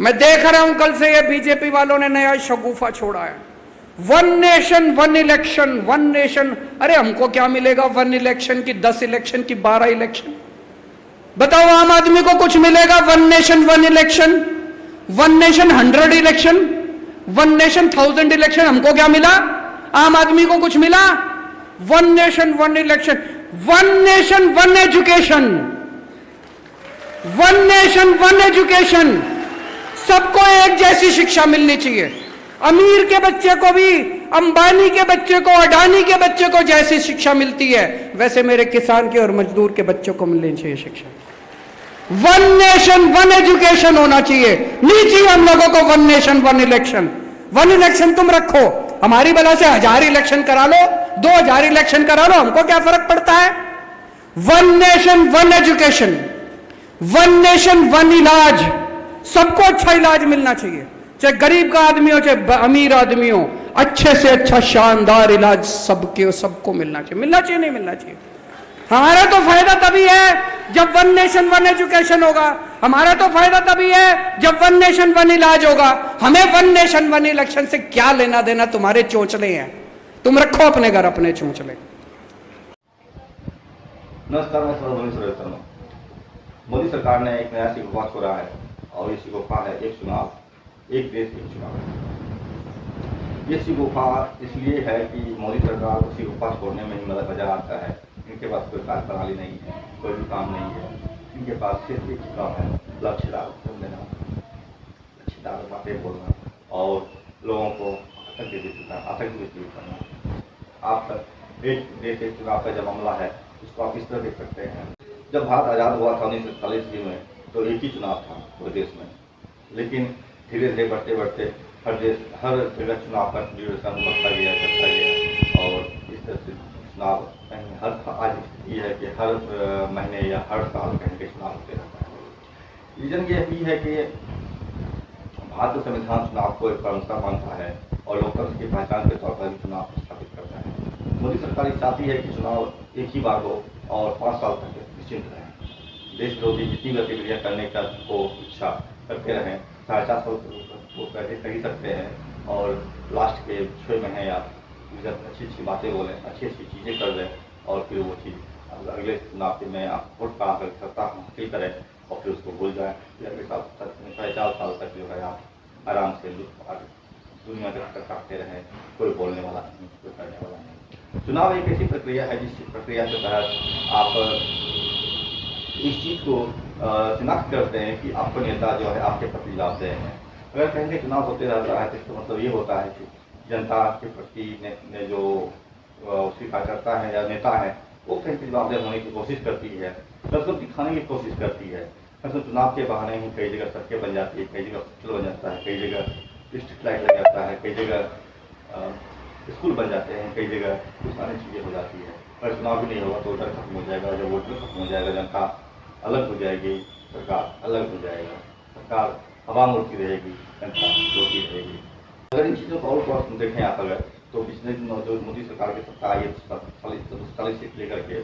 मैं देख रहा हूं कल से ये बीजेपी वालों ने नया शगुफा छोड़ा है, one nation one election, one nation. अरे हमको क्या मिलेगा वन इलेक्शन की, 10 इलेक्शन की, 12 इलेक्शन? बताओ आम आदमी को कुछ मिलेगा one nation one election? One nation 100 election, one nation 1000 election, हमको क्या मिला? आम आदमी को कुछ मिला? One nation one election, one nation one education, one nation one education. सबको एक जैसी शिक्षा मिलनी चाहिए। अमीर के बच्चे को भी, अंबानी के बच्चे को, अडानी के बच्चे को जैसी शिक्षा मिलती है, वैसे मेरे किसान के और मजदूर के बच्चों को मिलनी चाहिए शिक्षा। वन नेशन वन एजुकेशन होना चाहिए। नहीं चाहिए हम लोगों को one nation one election. One election तुम रखो, हमारी बला से 1000 इलेक्शन करा लो, 2000 इलेक्शन करा लो, हमको क्या फर्क पड़ता है? One nation one education, one nation one इलाज। सबको अच्छा इलाज मिलना चाहिए, चाहे गरीब का आदमी हो चाहे अमीर आदमी हो, अच्छे से अच्छा शानदार इलाज सबको मिलना चाहिए। मिलना चाहिए नहीं मिलना चाहिए? हमारा तो फायदा तभी है जब वन नेशन वन एजुकेशन होगा, हमारा तो फायदा तभी है जब वन नेशन वन इलाज होगा। हमें वन नेशन वन इलेक्शन से क्या लेना देना? तुम्हारे चोंचले हैं, तुम रखो अपने घर अपने चोंचले। नमस्कार, मैं सर्वधर्म। मोदी सरकार ने एक नया शिकोपा छोड़ा है और ये शिकोपा है एक चुनाव एक देश एक चुनाव। ये शिकोपा इसलिए है कि मोदी सरकार को शिकोपा छोड़ने में ही मजा आता है। इनके पास कोई कार्यप्रणाली नहीं है, कोई भी काम नहीं है। इनके पास सिर्फ एक काम है, लक्ष्यदार देना, लक्ष्यदार बातें बोलना और लोगों को आतंकित करना। आप एक देश एक चुनाव का जो मामला है उसको आप इस तरह देख सकते हैं। जब भारत आज़ाद हुआ था 1947 में, तो एक ही चुनाव था पूरे देश में, लेकिन धीरे धीरे बढ़ते बढ़ते हर जगह चुनाव का ड्यूरेशन बढ़ता गया और इस तरह से चुनाव आज ये है कि हर महीने या हर साल कहीं चुनाव होते रहता है। रीजन ये भी है कि भारतीय संविधान चुनाव को एक परंपरा मानता है और लोकतंत्र की पहचान के तौर पर चुनाव स्थापित करता है। मोदी सरकार चाहती है कि चुनाव एक ही बार हो और 5 साल तक निश्चिंत रहें। देश विरोधी जितनी गतिविधियाँ करने का वो इच्छा करते रहें, 4.5 साल वो कर ही सकते हैं और लास्ट के 6 महीने या जब अच्छी बातें बोलें, अच्छी चीज़ें कर दें और फिर वो चीज़ अगले चुनाव में आप वोट पा कर सत्ता हासिल करें और फिर उसको भूल जाएं। अगले साल 4.5 साल तक जो है आप आराम से दुनिया के काटते रहें, कोई बोलने वाला नहीं, कोई करने वाला नहीं। चुनाव एक ऐसी प्रक्रिया है जिस प्रक्रिया के तहत आप इस चीज़ को शिनाख्त करते हैं कि आपका नेता जो है आपके प्रति जवाबदेह है। अगर कहीं के चुनाव होते रहता है तो इसका मतलब ये होता है कि जनता के प्रति ने जो स्वीकार करता है या नेता है वो कहीं पर जवाबदेह होने की कोशिश करती है, सबको दिखाने की कोशिश करती है। तो चुनाव के बहाने ही कई जगह सड़कें बन जाती है, कई जगह हॉस्पिटल बन जाता है, कई जगह स्ट्रीट लाइट लग जाता है, कई जगह स्कूल बन जाते हैं, कई जगह कुछ सारी चीज़ें हो जाती है। अगर चुनाव भी नहीं होगा तो डर खत्म हो जाएगा, जब वोट खत्म हो जाएगा, जनता अलग हो जाएगी, सरकार अलग हो जाएगा, सरकार हवा में उड़ती रहेगी, जनता रोती रहेगी। अगर इन चीज़ों को और देखें आप अगर तो पिछले जो मोदी सरकार की सत्ता आई है 47 सीट लेकर के,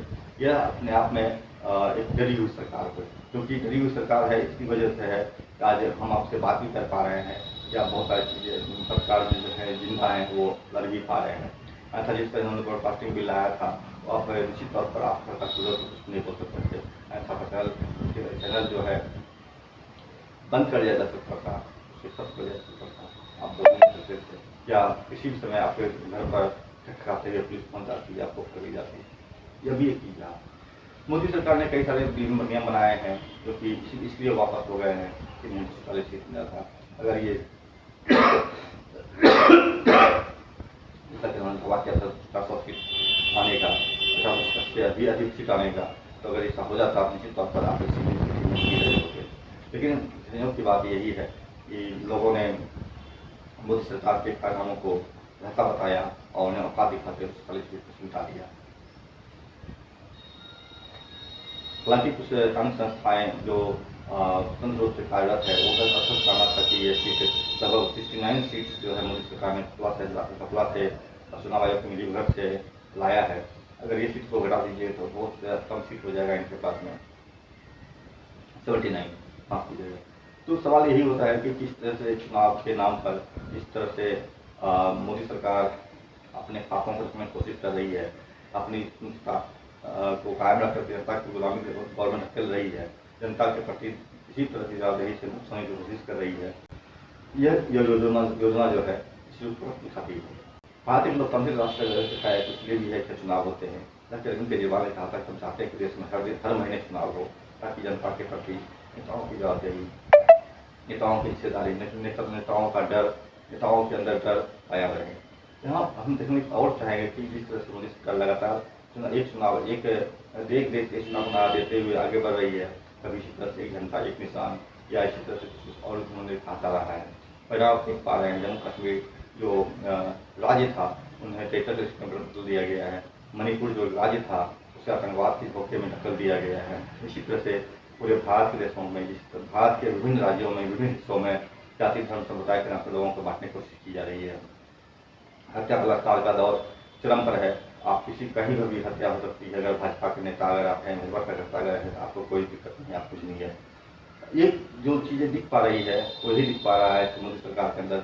यह अपने आप में एक डरी हुई सरकार है। क्योंकि डरी हुई सरकार है इसकी वजह से है कि आज हम आपसे बात भी कर पा रहे हैं या बहुत सारी चीज़ें सरकार जो है जिंदा हैं वो लड़ भी पा रहे हैं। ऐसा जिस तरह उन्होंने ब्रॉडकास्टिंग बिल लाया था तो आप निश्चित तौर पर आप सरकार कुछ नहीं बोल सकते। ऐसा चैनल जो है बंद कर दिया जा सकता था, उसे सब कर दिया जा सकता था, आप बोल नहीं सकते थे, या किसी भी समय आपके घर पर टकराते हुए पुलिस पहुंच जाती है, आपको पकड़ी जाती है। यह भी एक चीज़ है। मोदी सरकार ने कई सारे नियम बनाए हैं जो कि इसलिए वापस हो गए हैं कि 1940 सीट मिला था। अगर ये हवा के 400 सीट आने का, 50 से अधिक सीट आने का, तो अगर ऐसा हो जाता निश्चित तौर पर आप होते। लेकिन संयोग की बात यही है कि लोगों ने मोदी सरकार के कारनामों को रहता बताया और उन्हें औकात दिखाते 40 सीट को मिटा दिया। हालांकि कुछ कानूनी संस्थाएं जो स्वतंत्र रूप से कार्यरत है वो अक्सर कहना था कि ये सीट लगभग 69 सीट जो है मोदी सरकार ने कपड़ा से चुनाव आयोग की मिली भगत से लाया है। अगर ये सीट को घटा दीजिए तो बहुत कम सीट हो जाएगा इनके पास में, 79 माफ कीजिएगा तो सवाल यही होता है कि किस तरह से चुनाव के नाम पर इस तरह से मोदी सरकार अपने खातों को रखने की कोशिश कर रही है, अपनी को कायम रखकर जनता की गुलामी गवर्नमेंट खेल रही है, जनता के प्रति इसी तरह की जवाबदेही से मुक्त होने की कोशिश कर रही है। यह योजना जो है इसी पर दिखाती है। भारतीय लोकतांत्रिक राष्ट्र है इसलिए भी है कि चुनाव होते हैं। डॉक्टर अरविंद केजरीवाल ने कहा था कि हम चाहते हैं कि देश में हर महीने चुनाव हो, ताकि जनता के प्रति नेताओं की जवाबदेही, नेताओं की हिस्सेदारी, नेताओं का डर, नेताओं के अंदर डर आया रहे। यहाँ हम देखने और चाहेंगे कि जिस तरह से मोदी सरकार लगातार एक चुनाव एक देश एक चुनाव बना देते हुए आगे बढ़ रही है, कभी इसी तरह से एक घंटा एक निशान या इसी तरह से कुछ और उन्होंने खाता रहा है। परिणाम देख पा रहे हैं, जम्मू कश्मीर जो राज्य था उन्हें टेररिस्ट में बदल दिया गया है। मणिपुर जो राज्य था उसे आतंकवाद के धोखे में ढकल दिया गया है। इसी तरह से पूरे भारत के देशों में, भारत के विभिन्न राज्यों में, विभिन्न हिस्सों में जाति धर्म समुदाय के नाम पर लोगों को बांटने की कोशिश की जा रही है। हत्या बलात्कार का दौर चरम पर है। आप किसी कहीं पर भी हत्या हो सकती है। अगर भाजपा के नेता अगर आप हैं, भाजपा कार्यकर्ता अगर है, आपको कोई दिक्कत नहीं, आप कुछ नहीं है। ये जो चीज़ें दिख पा रही है वो यही दिख पा रहा है कि मोदी सरकार के अंदर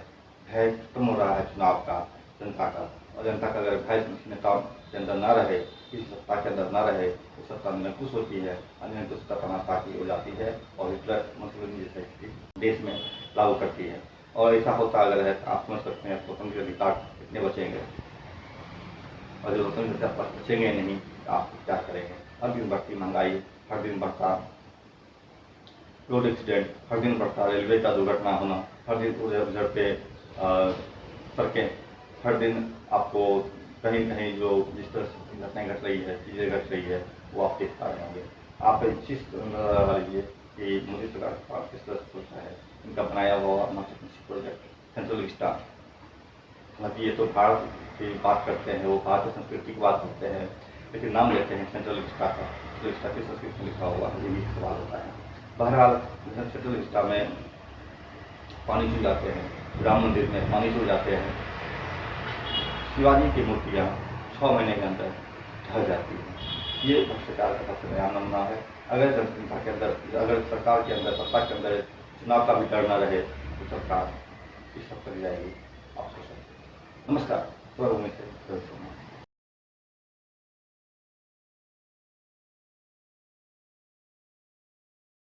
भय खत्म हो रहा है चुनाव का, जनता का। और जनता का अगर भय नेता के अंदर ना रहे, किसी सत्ता के अंदर ना रहे, तो सत्ता निरंकुश होती है, अनिरंकुशता तानाशाही हो जाती है और हिटलर मुसोलिनी जैसे देश में लागू करती है। और ऐसा होता अगर है तो आप समझ सकते हैं स्वतंत्र अधिकार कितने बचेंगे, और जो स्वतंत्र अधिकार बचेंगे नहीं तो आप क्या करेंगे। हर दिन बढ़ती महंगाई, हर दिन बढ़ता रोड एक्सीडेंट, हर दिन बढ़ता रेलवे का दुर्घटना होना, हर दिन उधर पे सड़कें, हर दिन आपको कहीं कहीं जो जिस तरह से घटनाएं घट रही है, चीज़ें घट रही है, वो आप देख पा रहे होंगे। आप इस चीज़ लीजिए कि मोदी सरकार किस तरह से सोचा है। इनका बनाया हुआ महत्वपूर्ण प्रोजेक्ट सेंट्रल विस्टा, हालांकि ये तो भारत की बात करते हैं, वो भारतीय संस्कृति की बात करते हैं, लेकिन नाम लेते हैं सेंट्रल विस्टा का। सेंट्रल विस्टा की संस्कृति में लिखा हुआ है, ये भी सवाल होता है। बहरहाल सेंट्रल विस्टा में पानी छू जाते हैं, राम मंदिर में पानी छू जाते हैं, शिवाजी की मूर्तियाँ 6 महीने के अंदर ढह जाती हैं। ये भ्रष्टाचार का सबसे नया नमूना है। अगर जनता के अंदर, अगर सरकार के अंदर, सत्ता के अंदर चुनाव का भी डर न रहे तो सरकार इस सब कर जाएगी। आप सोच सकते हैं। नमस्कार, स्वरभूमि से।